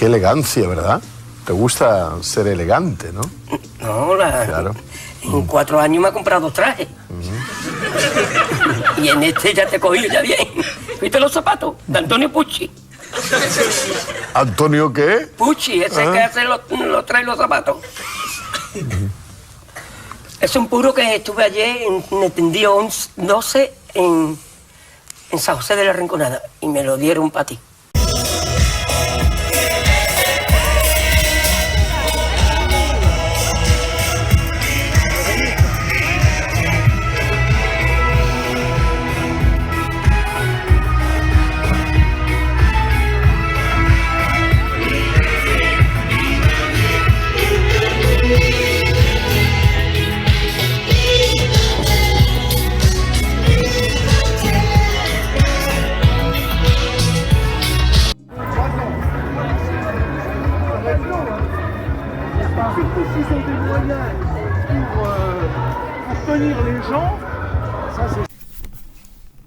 Qué elegancia, ¿verdad? Te gusta ser elegante, ¿no? No, Claro. En 4 años me ha comprado 2 trajes. Y en este ya te he cogido ya bien. ¿Viste los zapatos? De Antonio Pucci. ¿Antonio qué? Pucci, ese que hace trae los zapatos. Es un puro que estuve ayer en el tendido 12 en San José de la Rinconada. Y me lo dieron para ti.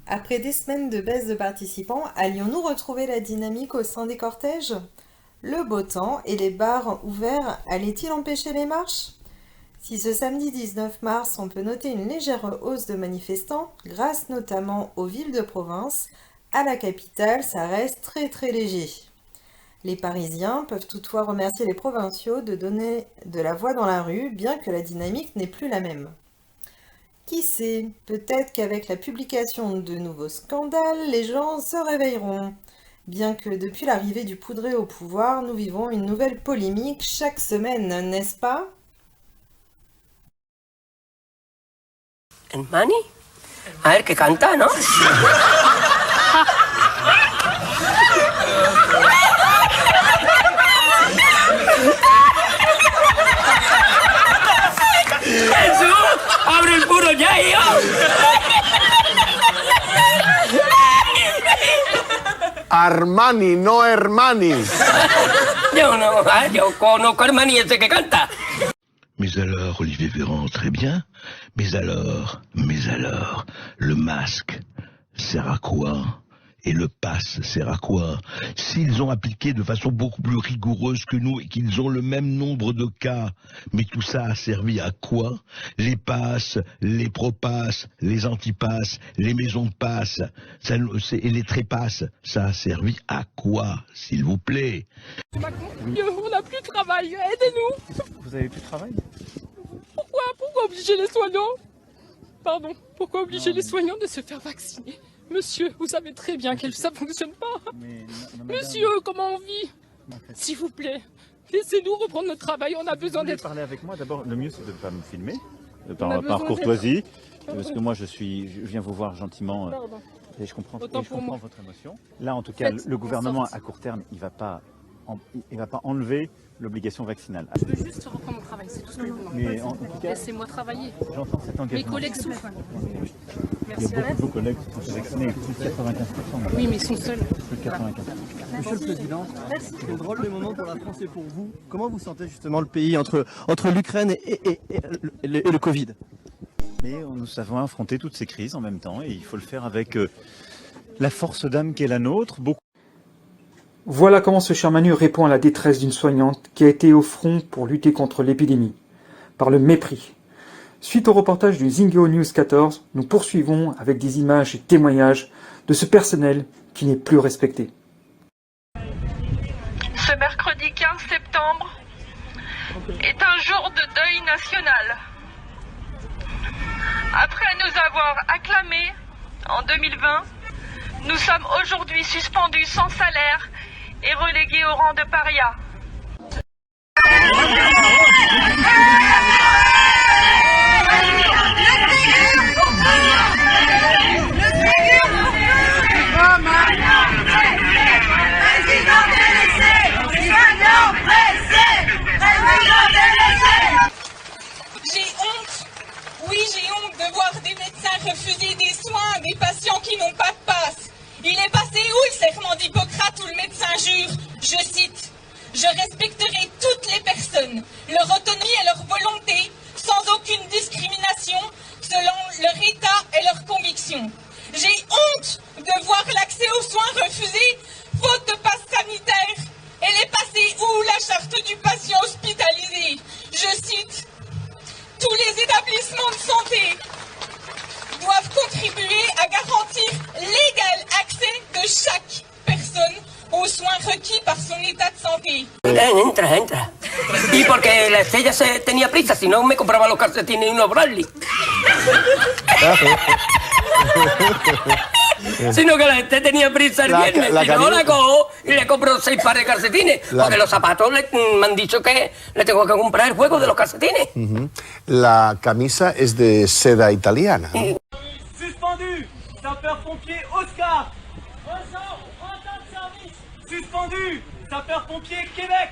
Après des semaines de baisse de participants, allions-nous retrouver la dynamique au sein des cortèges? Le beau temps et les bars ouverts allaient-ils empêcher les marches? Si ce samedi 19 mars, on peut noter une légère hausse de manifestants, grâce notamment aux villes de province, à la capitale, ça reste très léger. Les Parisiens peuvent toutefois remercier les provinciaux de donner de la voix dans la rue, bien que la dynamique n'est plus la même. Qui sait, peut-être qu'avec la publication de nouveaux scandales, les gens se réveilleront. Bien que depuis l'arrivée du poudré au pouvoir, nous vivons une nouvelle polémique chaque semaine, n'est-ce pas? ¿Hermani? A ver, que canta, ¿no? ¡Jesús! ¡Abre el puro ya, hijo! Armani, no Hermani. Yo conozco a Armani ese que canta. Mais alors, Olivier Véran, très bien. Mais alors, le masque sert à quoi? Et le pass sert à quoi? S'ils ont appliqué de façon beaucoup plus rigoureuse que nous et qu'ils ont le même nombre de cas, mais tout ça a servi à quoi? Les passes, les pro-passes, les anti-passes, les maisons de passe et les trépasses, ça a servi à quoi, s'il vous plaît? On n'a plus de travail, aidez-nous. Vous avez plus de travail? Pourquoi obliger les soignants? Pardon, pourquoi obliger les soignants de se faire vacciner? Monsieur, vous savez très bien que ça ne fonctionne pas. Monsieur, comment on vit? S'il vous plaît, laissez-nous reprendre notre travail, on a besoin d'être... Parler avec moi, d'abord, le mieux c'est de ne pas me filmer, par courtoisie, parce que moi je viens vous voir gentiment, et je comprends votre émotion. Là en tout cas, le gouvernement à court terme, il va pas enlever l'obligation vaccinale. Je veux juste reprendre mon travail, c'est tout ce que je vous demande. Mais en tout cas, laissez-moi travailler. J'entends cet engagement. Mes collègues souffrent. Merci. Il y a beaucoup de vos collègues qui sont vaccinés, plus de 95%. Oui, mais ils sont seuls. Plus de 95%. Monsieur le Président, quel drôle de moment pour la France et pour vous. Comment vous sentez justement le pays entre l'Ukraine et le Covid? Mais nous savons affronter toutes ces crises en même temps et il faut le faire avec la force d'âme qui est la nôtre. Voilà comment ce cher Manu répond à la détresse d'une soignante qui a été au front pour lutter contre l'épidémie, par le mépris. Suite au reportage du Zingeo News 14, nous poursuivons avec des images et témoignages de ce personnel qui n'est plus respecté. Ce mercredi 15 septembre est un jour de deuil national. Après nous avoir acclamés en 2020, nous sommes aujourd'hui suspendus sans salaire et relégués au rang de paria. J'ai honte, oui j'ai honte de voir des médecins refuser des soins à des patients qui n'ont pas de passe. Il est passé où le serment d'Hippocrate où le médecin jure, je cite, « Je respecterai toutes les personnes, leur autonomie et leur volonté, sans aucune discrimination, selon leur état et leurs convictions. » J'ai honte de voir l'accès aux soins refusé, faute de passe sanitaire. Elle est passée cite, « Tous les établissements de santé doivent contribuer à garantir l'égal accès de chaque personne aux soins requis par son état de santé. » Entra. Y porque la Estrella tenía prisa, si no me compraba los calcetines y unos Bradley. Sino que la gente tenía prisa el viernes, si no la cojo y le compro 6 pares de calcetines, porque los zapatos me han dicho que le tengo que comprar el juego de los calcetines. La camisa es de seda italiana, ¿no? Suspendu, sapeur-pompier Oscar. Suspendu, sapeur-pompier Québec.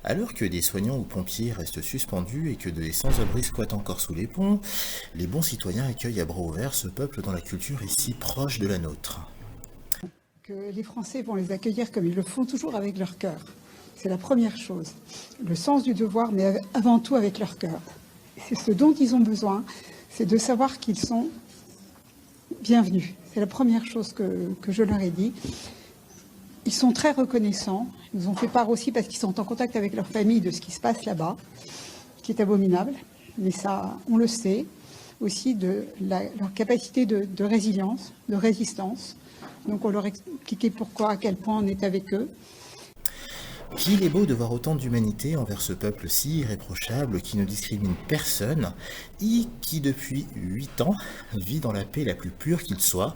Alors que des soignants ou pompiers restent suspendus et que des sans-abri squattent encore sous les ponts, les bons citoyens accueillent à bras ouverts ce peuple dont la culture est si proche de la nôtre. Que les Français vont les accueillir comme ils le font toujours avec leur cœur. C'est la première chose. Le sens du devoir, mais avant tout avec leur cœur. C'est ce dont ils ont besoin, c'est de savoir qu'ils sont bienvenus. C'est la première chose que je leur ai dit. Ils sont très reconnaissants. Ils nous ont fait part aussi parce qu'ils sont en contact avec leur famille de ce qui se passe là-bas, qui est abominable. Mais ça, on le sait, aussi de leur capacité de résilience, de résistance. Donc on leur expliquait pourquoi, à quel point on est avec eux. Qu'il est beau de voir autant d'humanité envers ce peuple si irréprochable qui ne discrimine personne et qui depuis 8 ans vit dans la paix la plus pure qu'il soit.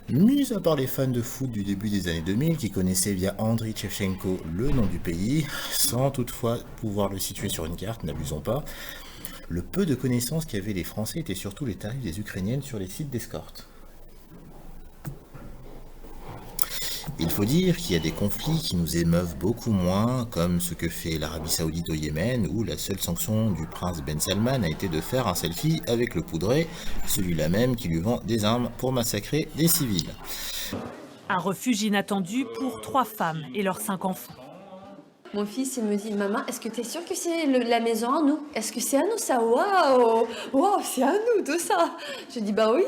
Mis à part les fans de foot du début des années 2000 qui connaissaient via Andriy Shevchenko le nom du pays, sans toutefois pouvoir le situer sur une carte, n'abusons pas, le peu de connaissances qu'avaient les Français était surtout les tarifs des Ukrainiennes sur les sites d'escorte. Il faut dire qu'il y a des conflits qui nous émeuvent beaucoup moins, comme ce que fait l'Arabie Saoudite au Yémen, où la seule sanction du prince Ben Salman a été de faire un selfie avec le poudré, celui-là même qui lui vend des armes pour massacrer des civils. Un refuge inattendu pour 3 femmes et leurs 5 enfants. Mon fils, il me dit, maman, est-ce que tu es sûre que c'est la maison à nous? Est-ce que c'est à nous ça? Waouh, waouh, c'est à nous tout ça. Je dis, bah oui.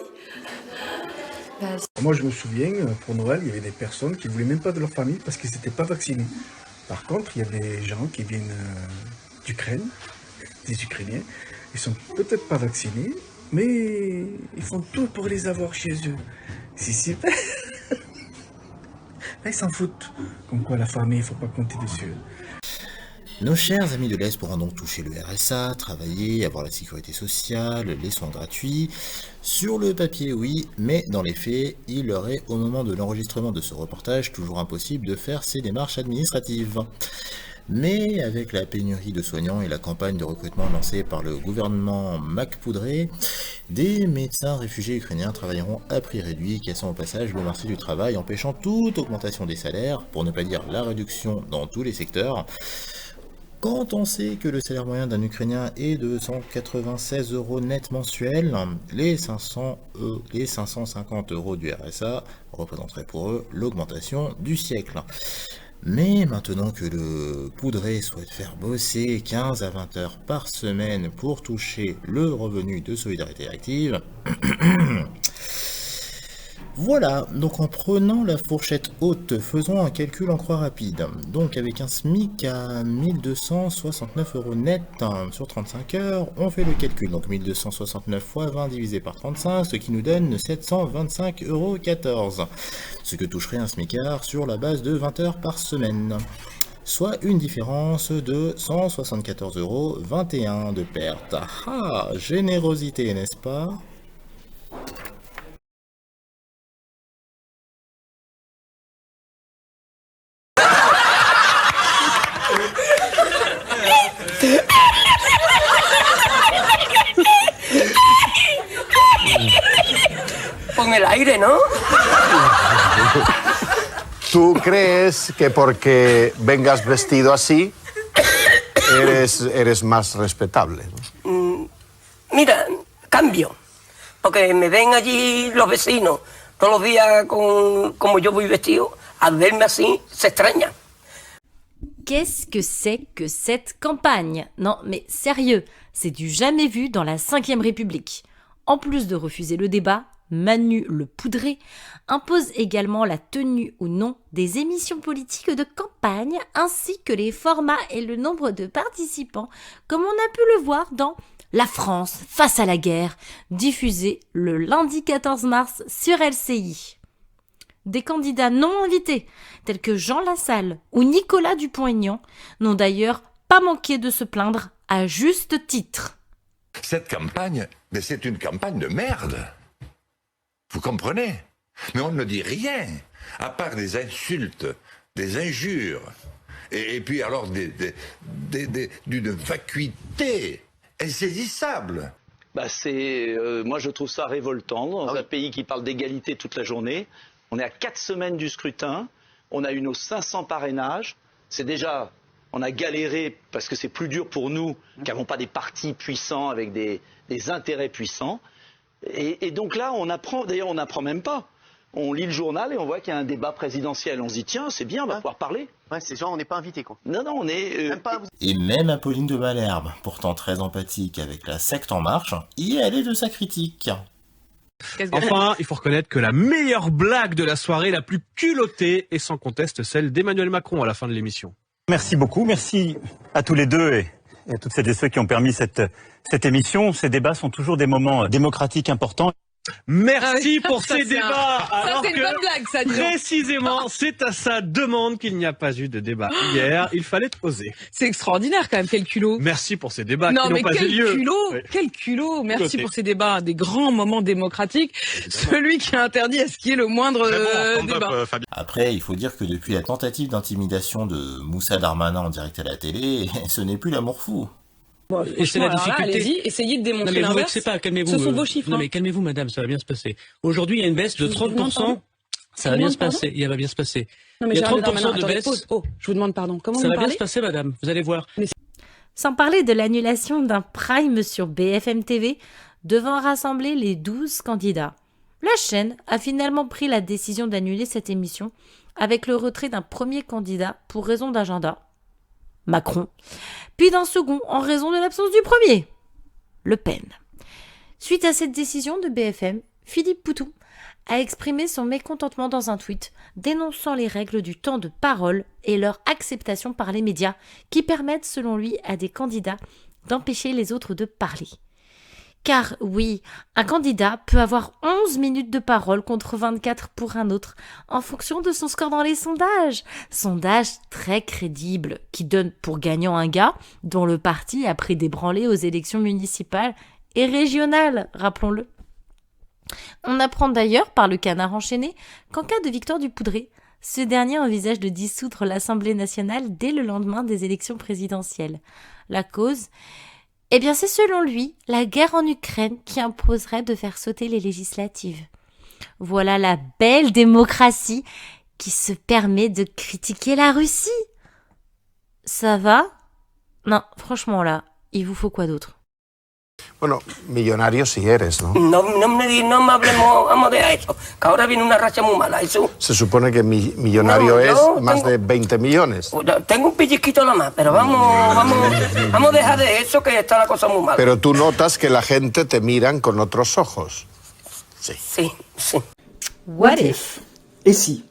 Moi, je me souviens, pour Noël, il y avait des personnes qui ne voulaient même pas de leur famille parce qu'ils n'étaient pas vaccinés. Par contre, il y a des gens qui viennent d'Ukraine, des Ukrainiens, ils sont peut-être pas vaccinés, mais ils font tout pour les avoir chez eux. C'est super. Là, ils s'en foutent. Comme quoi, la famille, il ne faut pas compter dessus. Nos chers amis de l'Est pourront donc toucher le RSA, travailler, avoir la sécurité sociale, les soins gratuits. Sur le papier, oui, mais dans les faits, il leur est, au moment de l'enregistrement de ce reportage, toujours impossible de faire ces démarches administratives. Mais avec la pénurie de soignants et la campagne de recrutement lancée par le gouvernement MacPoudré, des médecins réfugiés ukrainiens travailleront à prix réduit, cassant au passage le marché du travail, empêchant toute augmentation des salaires, pour ne pas dire la réduction dans tous les secteurs. Quand on sait que le salaire moyen d'un Ukrainien est de 196 € net mensuels, les 550 € du RSA représenteraient pour eux l'augmentation du siècle. Mais maintenant que le poudré souhaite faire bosser 15 à 20 heures par semaine pour toucher le revenu de solidarité active, voilà, donc en prenant la fourchette haute, faisons un calcul en croix rapide. Donc avec un SMIC à 1269 € net sur 35 heures, on fait le calcul. Donc 1269 fois 20 divisé par 35, ce qui nous donne 725,14 €. Ce que toucherait un SMICard sur la base de 20 heures par semaine. Soit une différence de 174,21 € de perte. Ah, générosité, n'est-ce pas ? Con el aire, ¿no? ¿Tú crees que porque vengas vestido así eres más respetable, ¿no? Mira, cambio. Porque me ven allí los vecinos todos los días como yo voy vestido, al verme así se extraña. Qu'est-ce que c'est que cette campagne? Non, mais sérieux, c'est du jamais vu dans la 5e République. En plus de refuser le débat, Manu Le Poudré, impose également la tenue ou non des émissions politiques de campagne, ainsi que les formats et le nombre de participants, comme on a pu le voir dans La France face à la guerre, diffusé le lundi 14 mars sur LCI. Des candidats non invités, tels que Jean Lassalle ou Nicolas Dupont-Aignan, n'ont d'ailleurs pas manqué de se plaindre à juste titre. Cette campagne, mais c'est une campagne de merde. Vous comprenez? Mais on ne dit rien, à part des insultes, des injures, et puis alors d'une vacuité insaisissable. Moi je trouve ça révoltant, dans un pays qui parle d'égalité toute la journée. On est à 4 semaines du scrutin, on a eu nos 500 parrainages, c'est déjà... On a galéré parce que c'est plus dur pour nous qui n'avons pas des partis puissants avec des intérêts puissants. Et donc là, on apprend même pas. On lit le journal et on voit qu'il y a un débat présidentiel. On se dit, tiens, c'est bien, on va pouvoir parler. Ouais, c'est genre, on n'est pas invité, quoi. Non, on est... Et même Apolline de Malherbe, pourtant très empathique avec la secte En Marche, y est allée de sa critique. Enfin, il faut reconnaître que la meilleure blague de la soirée, la plus culottée, est sans conteste celle d'Emmanuel Macron à la fin de l'émission. Merci beaucoup, merci à tous les deux et à toutes celles et ceux qui ont permis cette émission. Ces débats sont toujours des moments démocratiques importants. Merci pour Ça, ces c'est débats. c'est une bonne blague, ça, dis donc. Précisément, c'est à sa demande qu'il n'y a pas eu de débat hier. Il fallait oser. C'est extraordinaire quand même, quel culot. Merci pour ces débats Non qui mais n'ont pas eu lieu. quel culot. Merci Culotté. pour ces débats, des grands moments démocratiques. Celui qui a interdit à ce qu'il y ait le moindre débat. Après, il faut dire que depuis la tentative d'intimidation de Moussa Darmanin en direct à la télé, ce n'est plus l'amour fou. Et c'est la Alors là, difficulté. allez-y, essayez de démontrer Non mais vous l'inverse. vexez pas, calmez-vous. Ce sont vos chiffres. Non mais calmez-vous madame, ça va bien se passer. Aujourd'hui, il y a une baisse de Je vous demande 30%. pardon. Ça va bien se passer, il va bien se passer. Non mais Il y a Gérald 30% Darmanin, de attendez, baisse. pause. Oh, je vous demande pardon. Comment Ça vous va bien parlez se passer madame, vous allez voir. Sans parler de l'annulation d'un prime sur BFM TV devant rassembler les 12 candidats. La chaîne a finalement pris la décision d'annuler cette émission avec le retrait d'un premier candidat pour raison d'agenda, Macron, puis d'un second en raison de l'absence du premier, Le Pen. Suite à cette décision de BFM, Philippe Poutou a exprimé son mécontentement dans un tweet dénonçant les règles du temps de parole et leur acceptation par les médias qui permettent selon lui à des candidats d'empêcher les autres de parler. Car oui, un candidat peut avoir 11 minutes de parole contre 24 pour un autre en fonction de son score dans les sondages. Sondage très crédible qui donne pour gagnant un gars dont le parti a pris des branlées aux élections municipales et régionales, rappelons-le. On apprend d'ailleurs par le Canard enchaîné qu'en cas de victoire du Poudré, ce dernier envisage de dissoudre l'Assemblée nationale dès le lendemain des élections présidentielles. La cause ? Eh bien, c'est selon lui la guerre en Ukraine qui imposerait de faire sauter les législatives. Voilà la belle démocratie qui se permet de critiquer la Russie. Ça va ? Non, franchement là, il vous faut quoi d'autre ? Bueno, millonario si eres, ¿no? No me hablemos de eso, que ahora viene una racha muy mala. Eso. Se supone que millonario No, es yo más tengo- de 20 millones. Tengo un pellizquito nada más, pero vamos a dejar de eso, que está la cosa muy mala. Pero tú notas que la gente te miran con otros ojos. Sí. Sí. What if? Et si?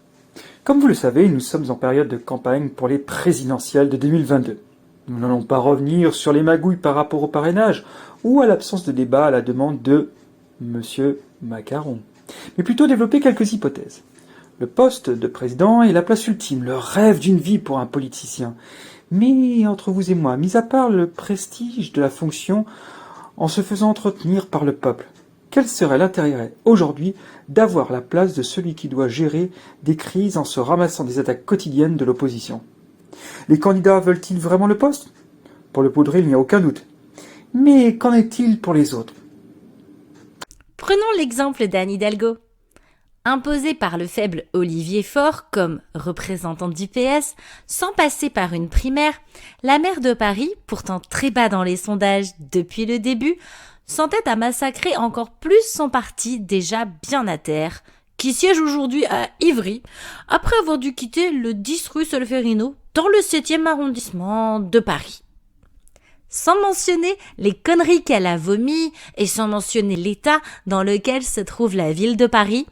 Comme vous le savez, nous sommes en période de campagne pour les présidentielles de 2022. Nous n'allons pas revenir sur les magouilles par rapport au parrainage ou à l'absence de débat à la demande de Monsieur Macron, mais plutôt développer quelques hypothèses. Le poste de président est la place ultime, le rêve d'une vie pour un politicien. Mais entre vous et moi, mis à part le prestige de la fonction en se faisant entretenir par le peuple, quel serait l'intérêt aujourd'hui d'avoir la place de celui qui doit gérer des crises en se ramassant des attaques quotidiennes de l'opposition? Les candidats veulent-ils vraiment le poste? Pour le Poudré, il n'y a aucun doute. Mais qu'en est-il pour les autres? Prenons l'exemple d'Anne Hidalgo. Imposée par le faible Olivier Faure comme représentante du PS, sans passer par une primaire, la maire de Paris, pourtant très bas dans les sondages depuis le début, s'entête à massacrer encore plus son parti déjà bien à terre, qui siège aujourd'hui à Ivry, après avoir dû quitter le 10 rue Solferino dans le 7e arrondissement de Paris. Sans mentionner les conneries qu'elle a vomies et sans mentionner l'état dans lequel se trouve la ville de Paris,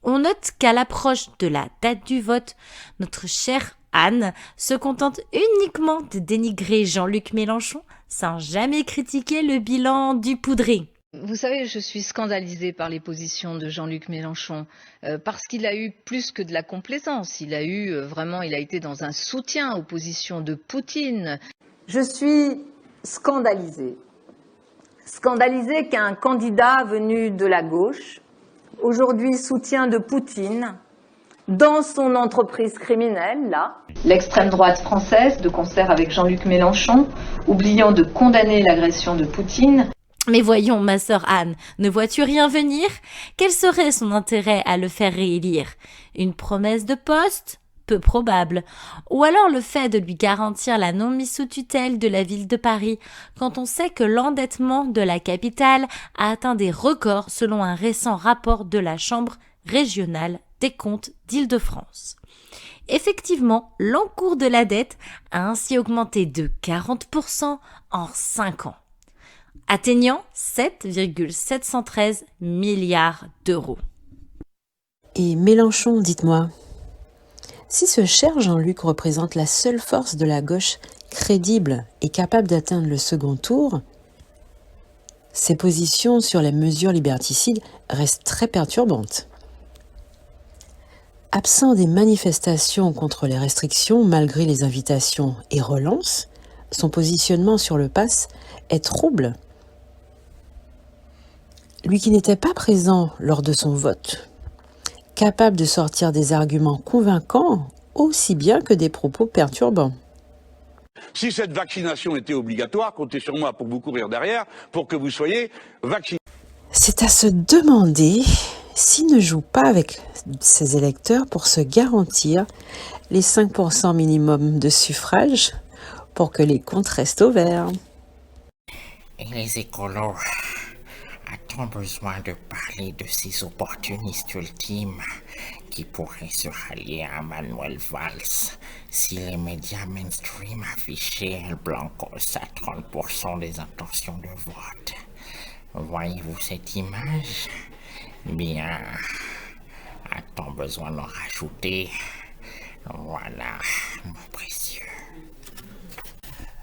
on note qu'à l'approche de la date du vote, notre chère Anne se contente uniquement de dénigrer Jean-Luc Mélenchon sans jamais critiquer le bilan du poudré. Vous savez, je suis scandalisée par les positions de Jean-Luc Mélenchon parce qu'il a eu plus que de la complaisance. Il a été dans un soutien aux positions de Poutine. Je suis scandalisée qu'un candidat venu de la gauche, aujourd'hui soutien de Poutine, dans son entreprise criminelle, là, l'extrême droite française, de concert avec Jean-Luc Mélenchon, oubliant de condamner l'agression de Poutine. Mais voyons, ma sœur Anne, ne vois-tu rien venir? Quel serait son intérêt à le faire réélire? Une promesse de poste? Peu probable. Ou alors le fait de lui garantir la non-mise sous tutelle de la ville de Paris, quand on sait que l'endettement de la capitale a atteint des records selon un récent rapport de la Chambre régionale des comptes d'Île-de-France. Effectivement, l'encours de la dette a ainsi augmenté de 40% en 5 ans, atteignant 7,713 milliards d'euros. Et Mélenchon, dites-moi, si ce cher Jean-Luc représente la seule force de la gauche crédible et capable d'atteindre le second tour, ses positions sur les mesures liberticides restent très perturbantes. Absent des manifestations contre les restrictions malgré les invitations et relances, son positionnement sur le pass est trouble. Lui qui n'était pas présent lors de son vote, capable de sortir des arguments convaincants aussi bien que des propos perturbants. Si cette vaccination était obligatoire, comptez sur moi pour vous courir derrière, pour que vous soyez vaccinés. C'est à se demander s'il ne joue pas avec ses électeurs pour se garantir les 5% minimum de suffrage pour que les comptes restent au vert. Et les écolos, a-t-on besoin de parler de ces opportunistes ultimes qui pourraient se rallier à Manuel Valls si les médias mainstream affichaient El Blancos à 30% des intentions de vote? Voyez-vous cette image? Bien, a-t-on besoin d'en rajouter? Voilà, mon précieux.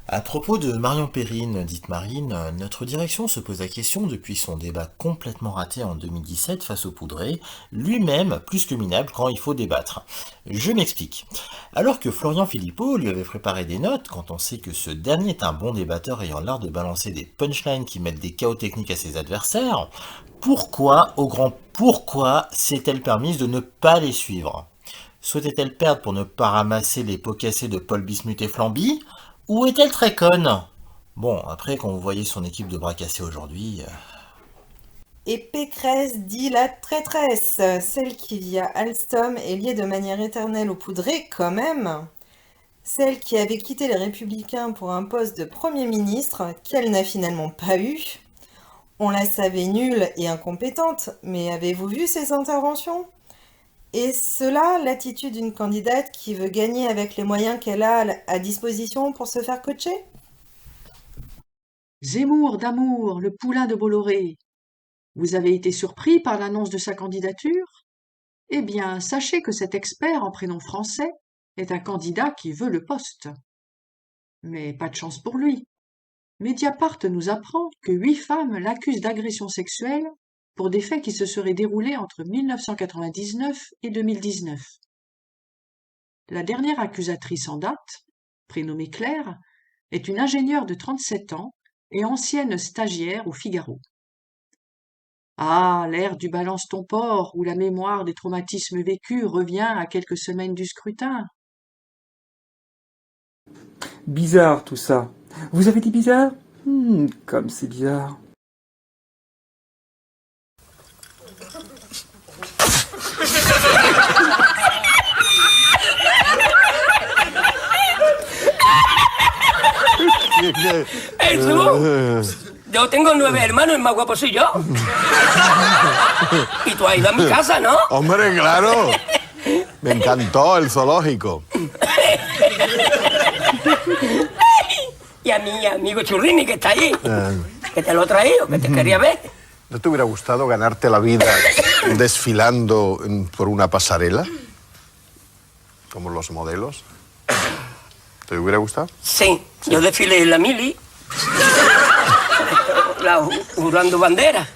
À propos de Marion Perrine, dite Marine, notre direction se pose la question depuis son débat complètement raté en 2017 face au poudré, lui-même plus que minable quand il faut débattre. Je m'explique. Alors que Florian Philippot lui avait préparé des notes, quand on sait que ce dernier est un bon débatteur ayant l'art de balancer des punchlines qui mettent des chaos techniques à ses adversaires, pourquoi, au grand pourquoi, s'est-elle permise de ne pas les suivre? Souhaitait-elle perdre pour ne pas ramasser les pots cassés de Paul Bismuth et Flamby? Ou est-elle très conne? Bon, après, quand vous voyez son équipe de bras cassés aujourd'hui... Et Pécresse dit la traîtresse, celle qui via Alstom est liée de manière éternelle au poudré quand même. Celle qui avait quitté les Républicains pour un poste de Premier ministre, qu'elle n'a finalement pas eu. On la savait nulle et incompétente, mais avez-vous vu ses interventions? Et cela, l'attitude d'une candidate qui veut gagner avec les moyens qu'elle a à disposition pour se faire coacher? Zemmour d'amour, le poulain de Bolloré. Vous avez été surpris par l'annonce de sa candidature? Eh bien, sachez que cet expert en prénom français est un candidat qui veut le poste. Mais pas de chance pour lui. Mediapart nous apprend que 8 femmes l'accusent d'agression sexuelle pour des faits qui se seraient déroulés entre 1999 et 2019. La dernière accusatrice en date, prénommée Claire, est une ingénieure de 37 ans et ancienne stagiaire au Figaro. Ah, l'ère du balance ton porc, où la mémoire des traumatismes vécus revient à quelques semaines du scrutin. Bizarre tout ça. Vous avez dit bizarre? Comme c'est bizarre. Yo tengo 9 hermanos, el más guapo soy yo. Y tú has ido a mi casa, ¿no? Hombre, claro. Me encantó el zoológico. y a mi amigo Churrini, que está ahí, que te lo he traído, que te quería ver. ¿No te hubiera gustado ganarte la vida desfilando por una pasarela? Como los modelos. ¿Te hubiera gustado? Sí, yo desfilé en la mili, jurando bandera.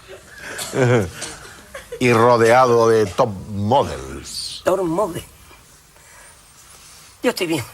Y rodeado de top models. Top model. Yo estoy bien.